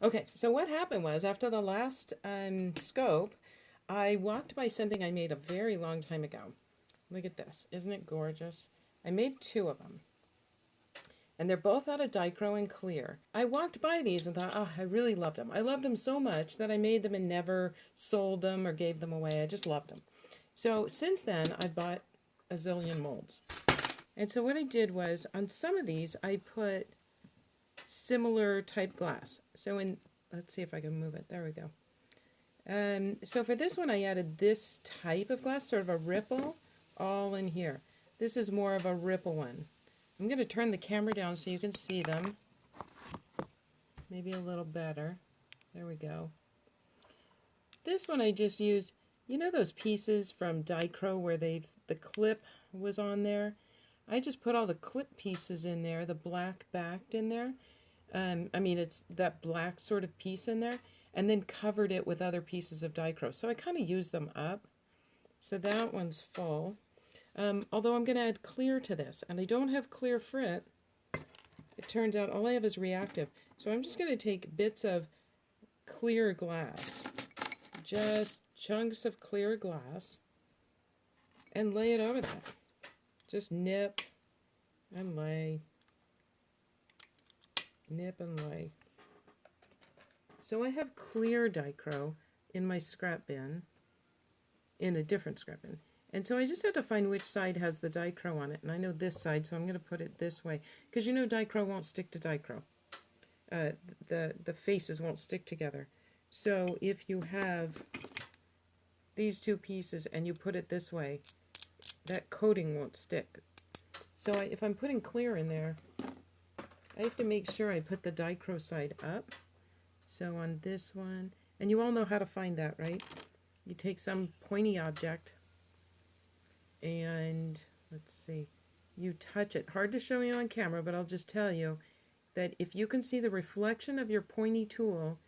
Okay, so what happened was after the last scope, I walked by something I made a very long time ago. Look at this. Isn't it gorgeous? I made two of them. And they're both out of Dichro and clear. I walked by these and thought, oh, I really loved them. I loved them so much that I made them and never sold them or gave them away. I just loved them. So since then, I bought a zillion molds. And so what I did was, on some of these, I put similar type glass. So let's see if I can move it. There we go. So for this one, I added this type of glass, sort of a ripple, all in here. This is more of a ripple one. I'm going to turn the camera down so you can see them. Maybe a little better. There we go. This one I just used, you know those pieces from Dichro where the clip was on there? I just put all the clip pieces in there, the black backed in there. It's that black sort of piece in there, and then covered it with other pieces of Dichro. So I kind of used them up. So that one's full. Although I'm going to add clear to this, and I don't have clear frit. It turns out all I have is reactive. So I'm just going to take bits of clear glass, just chunks of clear glass, and lay it over that. Just nip and lay. Nip and lay. So I have clear Dichro in my scrap bin, in a different scrap bin. And so I just have to find which side has the Dichro on it. And I know this side, so I'm going to put it this way. Because you know Dichro won't stick to Dichro. The faces won't stick together. So if you have these two pieces and you put it this way, that coating won't stick. So if I'm putting clear in there, I have to make sure I put the Dichro side up. So on this one, and you all know how to find that, right? You take some pointy object and let's see, you touch it. Hard to show you on camera, but I'll just tell you that if you can see the reflection of your pointy tool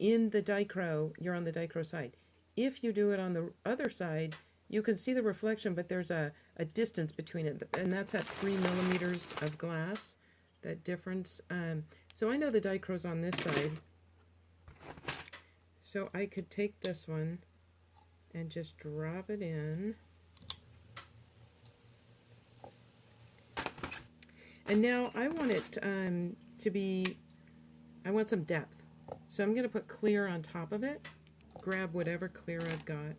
in the Dichro, you're on the Dichro side. If you do it on the other side, you can see the reflection, but there's a distance between it, and that's at 3 millimeters of glass, that difference. So I know the Dichro's on this side, so I could take this one and just drop it in. And now I want it to be, I want some depth. So I'm going to put clear on top of it, grab whatever clear I've got.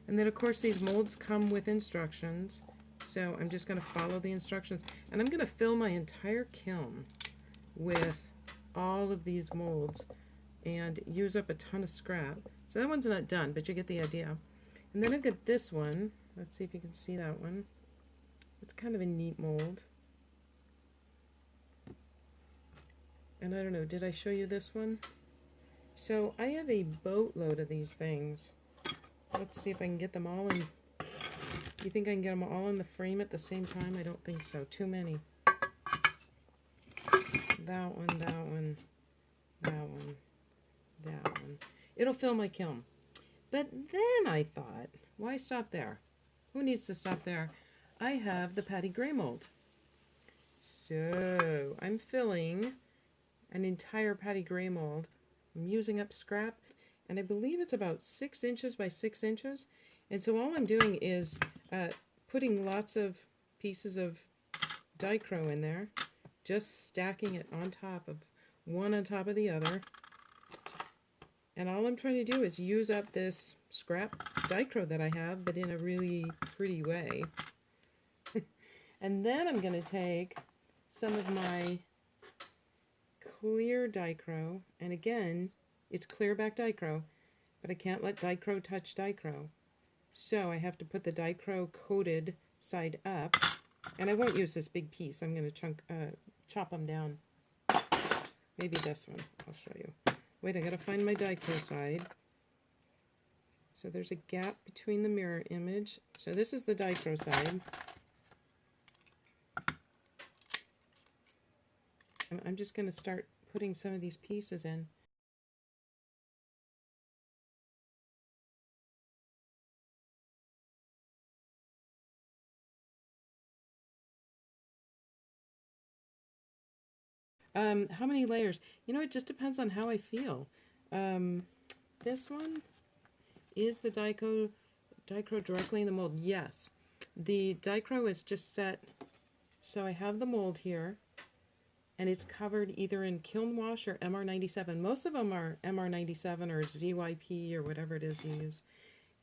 And then of course these molds come with instructions. So I'm just going to follow the instructions. And I'm going to fill my entire kiln with all of these molds and use up a ton of scrap. So that one's not done, but you get the idea. And then I've got this one. Let's see if you can see that one. It's kind of a neat mold. And I don't know, did I show you this one? So I have a boatload of these things. Let's see if I can get them all in. You think I can get them all in the frame at the same time? I don't think so. Too many. That one, that one, that one, that one. It'll fill my kiln. But then I thought, why stop there? Who needs to stop there? I have the Patty Gray mold. So I'm filling an entire Patty Gray mold. I'm using up scrap, and I believe it's about 6 inches by 6 inches. And so all I'm doing is putting lots of pieces of Dichro in there, just stacking it on top of one on top of the other. And all I'm trying to do is use up this scrap Dichro that I have, but in a really pretty way. And then I'm going to take some of my clear Dichro, and again, it's clear back Dichro, but I can't let Dichro touch Dichro. So I have to put the Dichro coated side up, and I won't use this big piece. I'm going to chop them down. Maybe this one. I'll show you. Wait, I got to find my Dichro side. So there's a gap between the mirror image. So this is the Dichro side. And I'm just going to start putting some of these pieces in. How many layers? You know, it just depends on how I feel. This one is the Dichro directly in the mold. Yes. The Dichro is just set, so I have the mold here, and it's covered either in kiln wash or MR97. Most of them are MR97 or ZYP or whatever it is you use.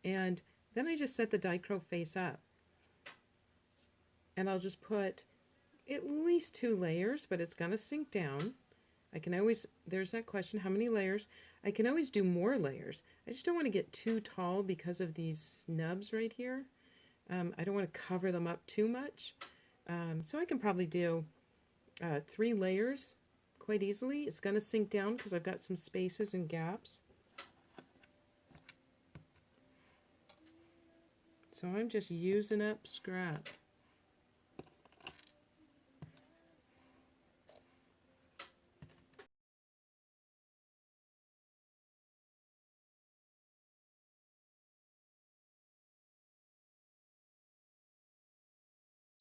And then I just set the Dichro face up. And I'll just put at least 2 layers, but it's going to sink down. I can always, there's that question, how many layers? I can always do more layers. I just don't want to get too tall because of these nubs right here. I don't want to cover them up too much. So I can probably do 3 layers quite easily. It's going to sink down because I've got some spaces and gaps. So I'm just using up scrap.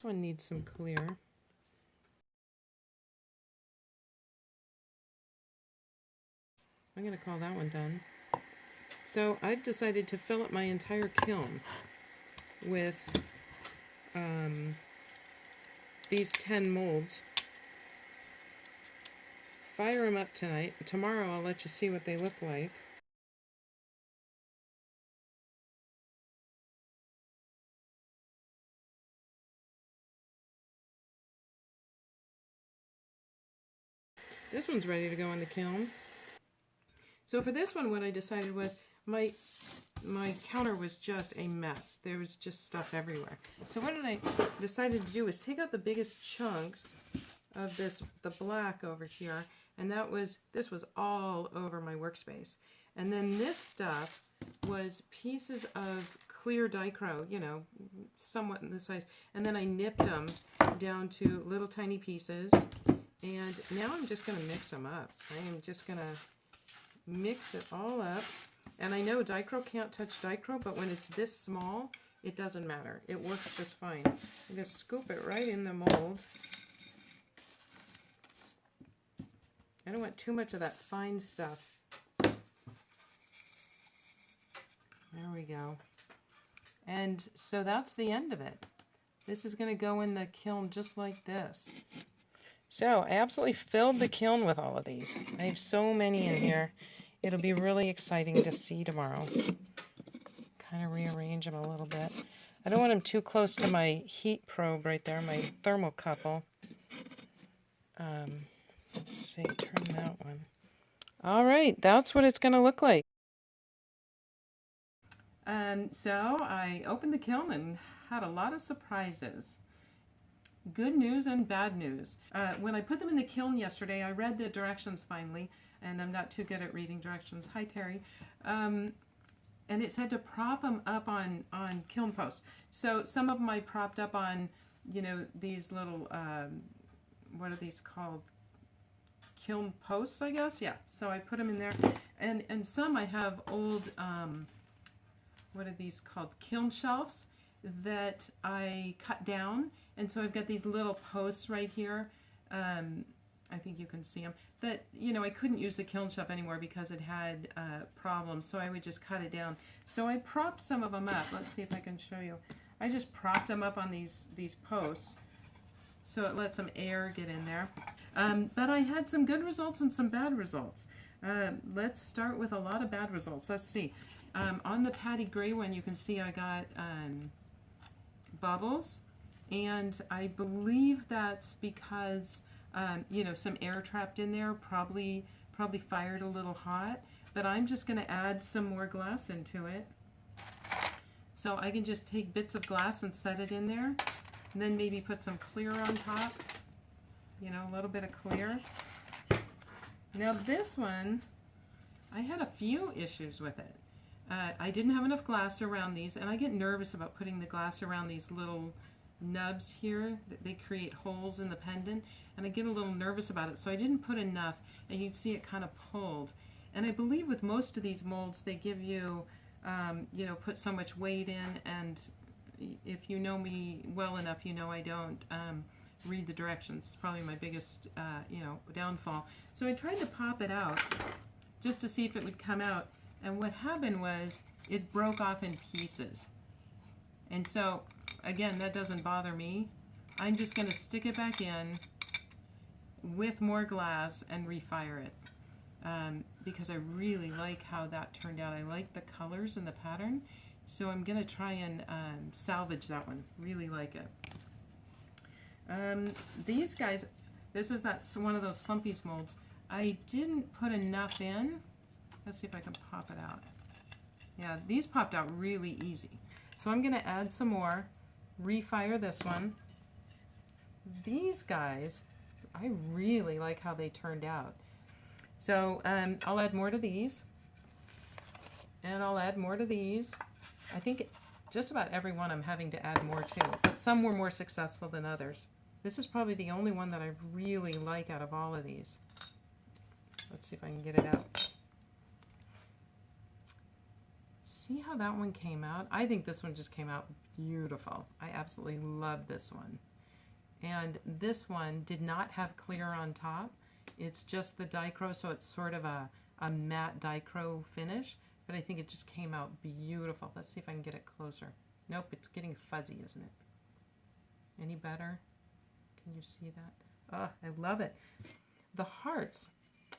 This one needs some clear. I'm going to call that one done. So I've decided to fill up my entire kiln with these 10 molds. Fire them up tonight. Tomorrow I'll let you see what they look like. This one's ready to go in the kiln. So for this one, what I decided was my counter was just a mess. There was just stuff everywhere. So what I decided to do is take out the biggest chunks of the black over here, and this was all over my workspace. And then this stuff was pieces of clear Dichro, you know, somewhat in this size. And then I nipped them down to little tiny pieces. And now I'm just going to mix them up. I am just going to mix it all up. And I know Dichro can't touch Dichro, but when it's this small, it doesn't matter. It works just fine. I'm going to scoop it right in the mold. I don't want too much of that fine stuff. There we go. And so that's the end of it. This is going to go in the kiln just like this. So I absolutely filled the kiln with all of these. I have so many in here. It'll be really exciting to see tomorrow. Kind of rearrange them a little bit. I don't want them too close to my heat probe right there, my thermocouple. Let's see, turn that one. All right, that's what it's going to look like. So I opened the kiln and had a lot of surprises. Good news and bad news. When I put them in the kiln yesterday, I read the directions finally, and I'm not too good at reading directions. Hi, Terry. And it said to prop them up on kiln posts. So some of them I propped up on, you know, these little, what are these called? Kiln posts, I guess? Yeah. So I put them in there. And some I have old, what are these called? Kiln shelves that I cut down. And so I've got these little posts right here. I think you can see them. That, you know, I couldn't use the kiln shelf anymore because it had problems. So I would just cut it down. So I propped some of them up. Let's see if I can show you. I just propped them up on these posts. So it lets some air get in there. But I had some good results and some bad results. Let's start with a lot of bad results. Let's see. On the Patty Gray one, you can see I got bubbles. And I believe that's because, you know, some air trapped in there, probably fired a little hot. But I'm just going to add some more glass into it. So I can just take bits of glass and set it in there. And then maybe put some clear on top. You know, a little bit of clear. Now this one, I had a few issues with it. I didn't have enough glass around these, and I get nervous about putting the glass around these little nubs here. They create holes in the pendant, and I get a little nervous about it, so I didn't put enough, and you'd see it kind of pulled. And I believe with most of these molds, they give you, you know, put so much weight in, and if you know me well enough, you know I don't read the directions. It's probably my biggest, downfall. So I tried to pop it out just to see if it would come out. And what happened was it broke off in pieces. And so, again, that doesn't bother me. I'm just going to stick it back in with more glass and refire it. Because I really like how that turned out. I like the colors and the pattern. So I'm going to try and salvage that one. Really like it. These guys, this is one of those Slumpies molds. I didn't put enough in. Let's see if I can pop it out. Yeah, these popped out really easy. So I'm going to add some more, refire this one. These guys, I really like how they turned out. So I'll add more to these. And I'll add more to these. I think just about every one I'm having to add more to, but some were more successful than others. This is probably the only one that I really like out of all of these. Let's see if I can get it out. See how that one came out? I think this one just came out beautiful. I absolutely love this one. And this one did not have clear on top. It's just the Dichro, so it's sort of a matte Dichro finish. But I think it just came out beautiful. Let's see if I can get it closer. Nope, it's getting fuzzy, isn't it? Any better? Can you see that? Oh, I love it. The hearts.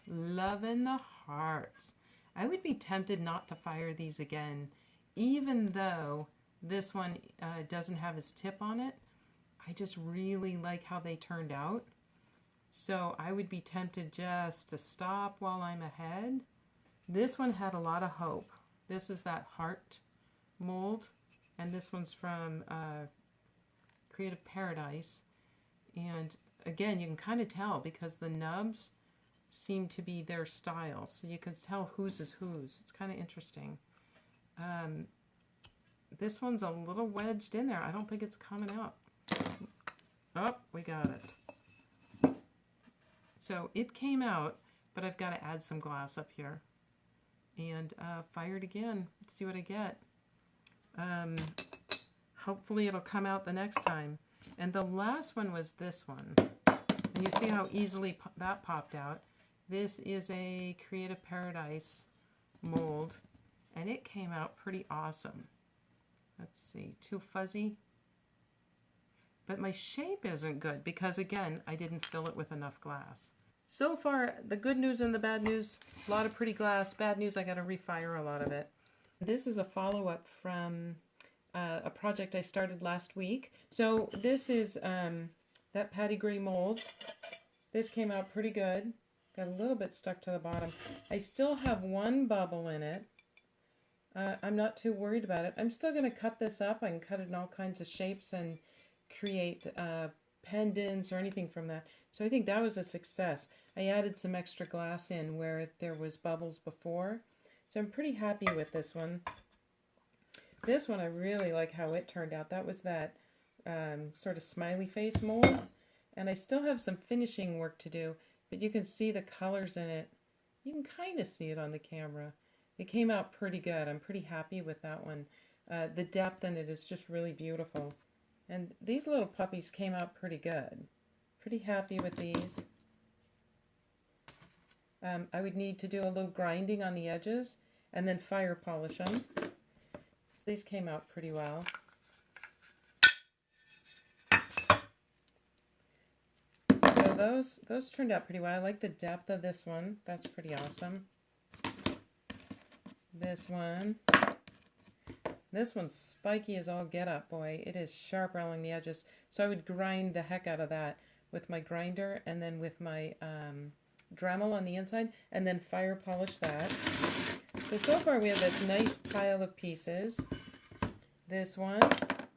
Loving the hearts. I would be tempted not to fire these again, even though this one doesn't have his tip on it. I just really like how they turned out. So I would be tempted just to stop while I'm ahead. This one had a lot of hope. This is that heart mold, and this one's from Creative Paradise. And again, you can kind of tell because the nubs seem to be their style, so you can tell whose is whose. It's kind of interesting. This one's a little wedged in there. I don't think it's coming out. Oh, we got it. So it came out, but I've got to add some glass up here. And fire it again. Let's see what I get. Hopefully it'll come out the next time. And the last one was this one. And you see how easily that popped out. This is a Creative Paradise mold. And it came out pretty awesome. Let's see, too fuzzy. But my shape isn't good because, again, I didn't fill it with enough glass. So far, the good news and the bad news, a lot of pretty glass. Bad news, I got to refire a lot of it. This is a follow-up from a project I started last week. So this is that Patty Gray mold. This came out pretty good. Got a little bit stuck to the bottom. I still have one bubble in it. I'm not too worried about it. I'm still going to cut this up. I can cut it in all kinds of shapes and create pendants or anything from that. So I think that was a success. I added some extra glass in where there was bubbles before. So I'm pretty happy with this one. This one I really like how it turned out. That was that sort of smiley face mold. And I still have some finishing work to do, but you can see the colors in it. You can kind of see it on the camera. It came out pretty good. I'm pretty happy with that one. The depth in it is just really beautiful. And these little puppies came out pretty good. Pretty happy with these. I would need to do a little grinding on the edges and then fire polish them. These came out pretty well. So those turned out pretty well. I like the depth of this one. That's pretty awesome. This one's spiky as all get up, boy. It is sharp along the edges. So I would grind the heck out of that with my grinder and then with my Dremel on the inside and then fire polish that. So far we have this nice pile of pieces. This one,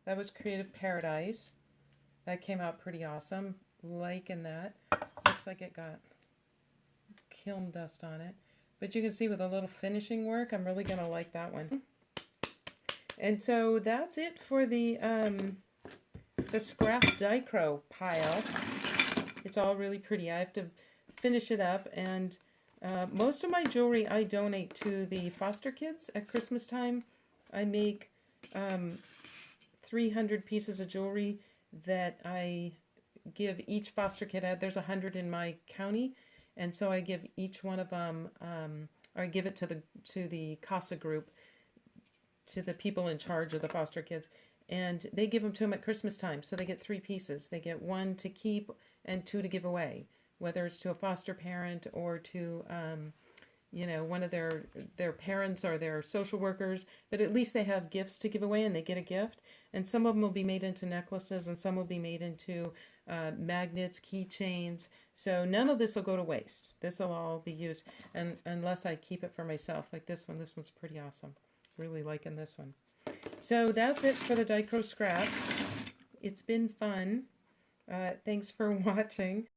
that was Creative Paradise. That came out pretty awesome. Liking that. Looks like it got kiln dust on it. But you can see with a little finishing work, I'm really going to like that one. And so that's it for the scrap Dichro pile. It's all really pretty. I have to finish it up, and most of my jewelry I donate to the foster kids at Christmas time. I make 300 pieces of jewelry that I give each foster kid, there's 100 in my county, and so I give each one of them, or I give it to the CASA group, to the people in charge of the foster kids, and they give them to them at Christmas time. So they get 3 pieces. They get 1 to keep and 2 to give away, whether it's to a foster parent or to one of their parents or their social workers. But at least they have gifts to give away, and they get a gift. And some of them will be made into necklaces, and some will be made into magnets, keychains. So none of this will go to waste. This will all be used, and unless I keep it for myself, like this one. This one's pretty awesome. Really liking this one. So that's it for the Dichro scrap. It's been fun. Thanks for watching.